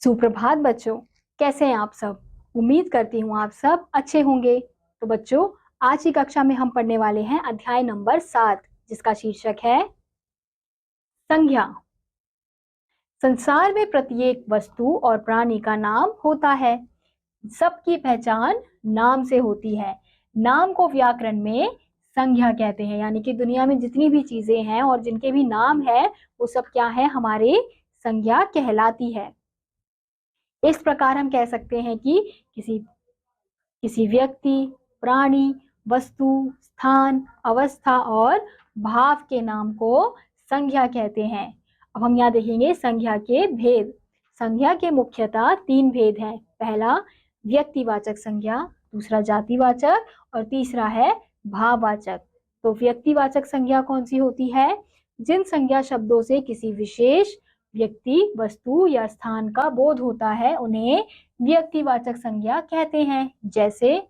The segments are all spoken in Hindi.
सुप्रभात बच्चों, कैसे हैं आप सब। उम्मीद करती हूँ आप सब अच्छे होंगे। तो बच्चों, आज की कक्षा में हम पढ़ने वाले हैं अध्याय नंबर 7, जिसका शीर्षक है संज्ञा। संसार में प्रत्येक वस्तु और प्राणी का नाम होता है। सबकी पहचान नाम से होती है। नाम को व्याकरण में संज्ञा कहते हैं, यानी कि दुनिया में जितनी भी चीजें हैं और जिनके भी नाम है वो सब क्या है, हमारे संज्ञा कहलाती है। इस प्रकार हम कह सकते हैं कि किसी किसी व्यक्ति, प्राणी, वस्तु, स्थान, अवस्था और भाव के नाम को संज्ञा कहते हैं। अब हम यहाँ देखेंगे संज्ञा के भेद। संज्ञा के मुख्यतः 3 भेद हैं। पहला व्यक्तिवाचक संज्ञा, दूसरा जातिवाचक और तीसरा है भाववाचक। तो व्यक्तिवाचक संज्ञा कौन सी होती है? जिन संज्ञा शब्दों से किसी विशेष व्यक्ति, वस्तु या स्थान का बोध होता है उन्हें व्यक्तिवाचक संज्ञा कहते हैं। जैसे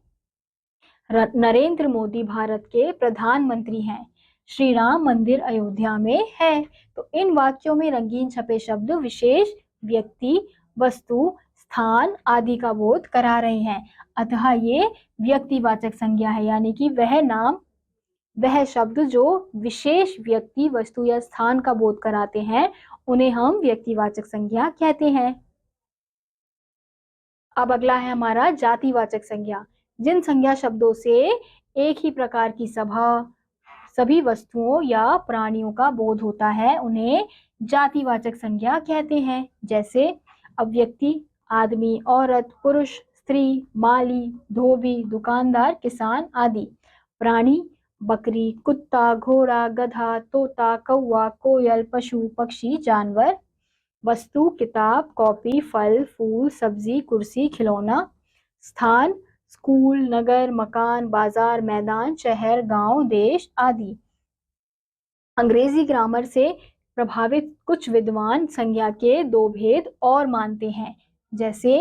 नरेंद्र मोदी भारत के प्रधानमंत्री हैं, श्री राम मंदिर अयोध्या में है। तो इन वाक्यों में रंगीन छपे शब्द विशेष व्यक्ति, वस्तु, स्थान आदि का बोध करा रहे हैं, अतः ये व्यक्तिवाचक संज्ञा है। यानी कि वह नाम, वह शब्द जो विशेष व्यक्ति, वस्तु या स्थान का बोध कराते हैं उन्हें हम व्यक्तिवाचक संज्ञा कहते हैं। अब अगला है हमारा जातिवाचक संज्ञा। जिन संज्ञा शब्दों से एक ही प्रकार की सभी वस्तुओं या प्राणियों का बोध होता है उन्हें जातिवाचक संज्ञा कहते हैं। जैसे अब व्यक्ति, आदमी, औरत, पुरुष, स्त्री, माली, धोबी, दुकानदार, किसान आदि। प्राणी, बकरी, कुत्ता, घोड़ा, गधा, तोता, कौवा, कोयल, पशु, पक्षी, जानवर। वस्तु, किताब, कॉपी, फल, फूल, सब्जी, कुर्सी, खिलौना। स्थान, स्कूल, नगर, मकान, बाजार, मैदान, शहर, गांव, देश आदि। अंग्रेजी ग्रामर से प्रभावित कुछ विद्वान संज्ञा के 2 भेद और मानते हैं। जैसे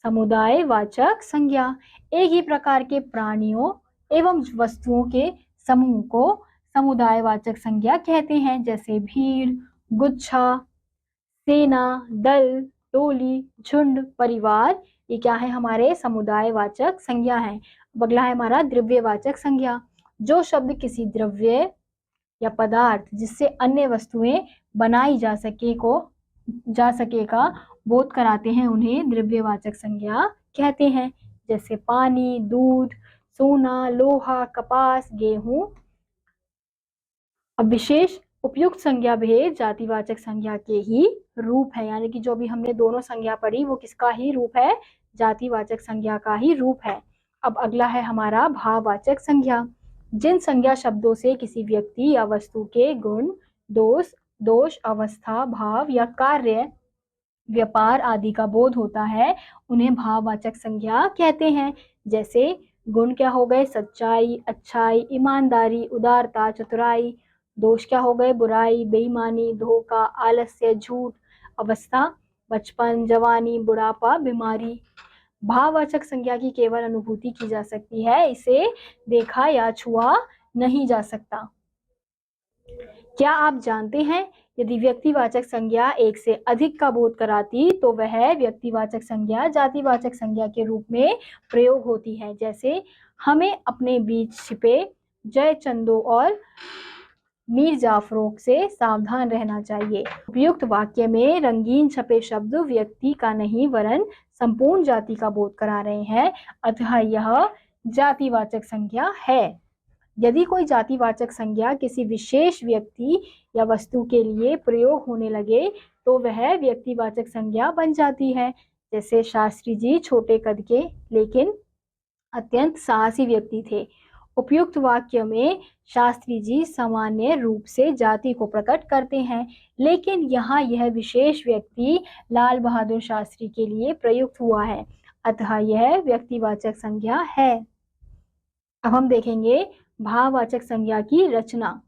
समुदायवाचक संज्ञा, एक ही प्रकार के प्राणियों एवं वस्तुओं के समूह को समुदायवाचक संज्ञा कहते हैं। जैसे भीड़, गुच्छा, सेना, दल, टोली, झुंड, परिवार, ये क्या है, हमारे समुदायवाचक संज्ञा है। अगला है हमारा द्रव्यवाचक संज्ञा। जो शब्द किसी द्रव्य या पदार्थ जिससे अन्य वस्तुएं बनाई जा सके का बोध कराते हैं उन्हें द्रव्यवाचक संज्ञा कहते हैं। जैसे पानी, दूध, सोना, लोहा, कपास, गेहूं। अब विशेष उपयुक्त संज्ञा भेद जातिवाचक संज्ञा के ही रूप है, यानी कि जो भी हमने दोनों संज्ञा पढ़ी वो किसका ही रूप है, जातिवाचक संज्ञा का ही रूप है। अब अगला है हमारा भाववाचक संज्ञा। जिन संज्ञा शब्दों से किसी व्यक्ति या वस्तु के गुण, दोष, अवस्था, भाव या कार्य, व्यापार आदि का बोध होता है उन्हें भाववाचक संज्ञा कहते हैं। जैसे गुण क्या हो गए, सच्चाई, अच्छाई, ईमानदारी, उदारता, चतुराई। दोष क्या हो गए, बुराई, बेईमानी, धोखा, आलस्य, झूठ। अवस्था, बचपन, जवानी, बुढ़ापा, बीमारी। भाववाचक संज्ञा की केवल अनुभूति की जा सकती है, इसे देखा या छुआ नहीं जा सकता। क्या आप जानते हैं, यदि व्यक्तिवाचक संज्ञा एक से अधिक का बोध कराती तो वह व्यक्तिवाचक संज्ञा जातिवाचक संज्ञा के रूप में प्रयोग होती है। जैसे हमें अपने बीच छिपे जय चंदों और मीर जाफरों से सावधान रहना चाहिए। उपयुक्त वाक्य में रंगीन छपे शब्द व्यक्ति का नहीं वरन संपूर्ण जाति का बोध करा रहे हैं, अतः यह जातिवाचक संज्ञा है। यदि कोई जातिवाचक संज्ञा किसी विशेष व्यक्ति या वस्तु के लिए प्रयोग होने लगे तो वह व्यक्तिवाचक संज्ञा बन जाती है। जैसे शास्त्री जी छोटे कद के लेकिन अत्यंत साहसी व्यक्ति थे। उपयुक्त वाक्य में शास्त्री जी सामान्य रूप से जाति को प्रकट करते हैं, लेकिन यहाँ यह विशेष व्यक्ति लाल बहादुर शास्त्री के लिए प्रयुक्त हुआ है, अतः यह व्यक्तिवाचक संज्ञा है। अब हम देखेंगे भाववाचक संज्ञा की रचना।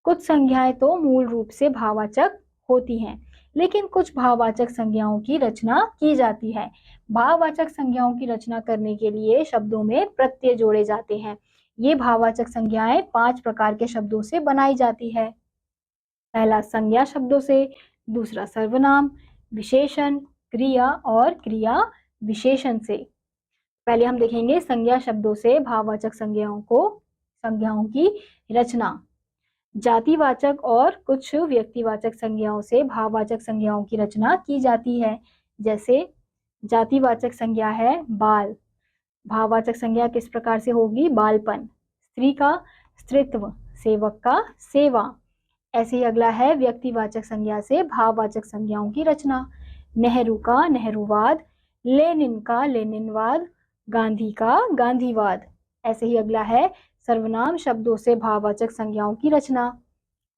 कुछ संज्ञाएं तो मूल रूप से भाववाचक होती हैं, लेकिन कुछ भाववाचक संज्ञाओं की रचना की जाती है। भाववाचक संज्ञाओं की रचना करने के लिए शब्दों में प्रत्यय जोड़े जाते हैं। ये भाववाचक संज्ञाएं 5 प्रकार के शब्दों से बनाई जाती है। पहला संज्ञा शब्दों से, दूसरा सर्वनाम, विशेषण, क्रिया और क्रिया विशेषण से। पहले हम देखेंगे संज्ञा शब्दों से भाववाचक संज्ञाओं की रचना। जातिवाचक और कुछ व्यक्तिवाचक संज्ञाओं से भाववाचक संज्ञाओं की रचना की जाती है। जैसे जातिवाचक संज्ञा है बाल, भाववाचक संज्ञा किस प्रकार से होगी? बालपन। स्त्री का स्त्रीत्व, सेवक का सेवा। ऐसे ही अगला है व्यक्तिवाचक संज्ञा से भाववाचक संज्ञाओं की रचना। नेहरू का नेहरूवाद, लेनिन का लेनिनवाद, गांधी का गांधीवाद। ऐसे ही अगला है सर्वनाम शब्दों से भाववाचक संज्ञाओं की रचना।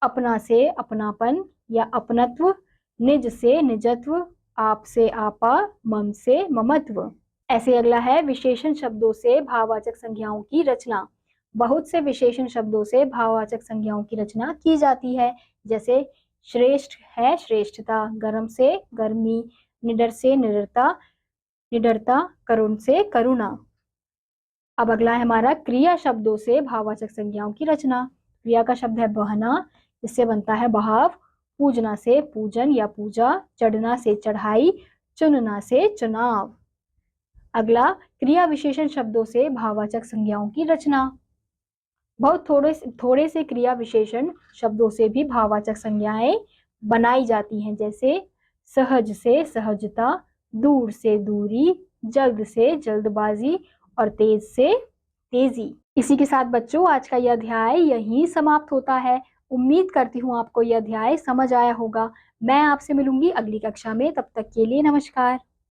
अपना से अपनापन या अपनत्व, निज से निजत्व, आप से आपा, मम से ममत्व। ऐसे अगला है विशेषण शब्दों से भाववाचक संज्ञाओं की रचना। बहुत से विशेषण शब्दों से भाववाचक संज्ञाओं की रचना की जाती है। जैसे श्रेष्ठ है श्रेष्ठता, गर्म से गर्मी, निडर से निडरता, निडरता, करुण से करुणा। अब अगला है हमारा क्रिया शब्दों से भाववाचक संज्ञाओं की रचना। क्रिया का शब्द है बहना, जिससे बनता है बहाव। पूजना से पूजन या पूजा, चढ़ना से चढ़ाई, चुनना से चुनाव। अगला क्रिया विशेषण शब्दों से भाववाचक संज्ञाओं की रचना। बहुत थोड़े से क्रिया विशेषण शब्दों से भी भाववाचक संज्ञाएं बनाई जाती हैं। जैसे सहज से सहजता, दूर से दूरी, जल्द से जल्दबाजी और तेज से तेजी। इसी के साथ बच्चों आज का यह अध्याय यहीं समाप्त होता है। उम्मीद करती हूँ आपको यह अध्याय समझ आया होगा। मैं आपसे मिलूंगी अगली कक्षा में, तब तक के लिए नमस्कार।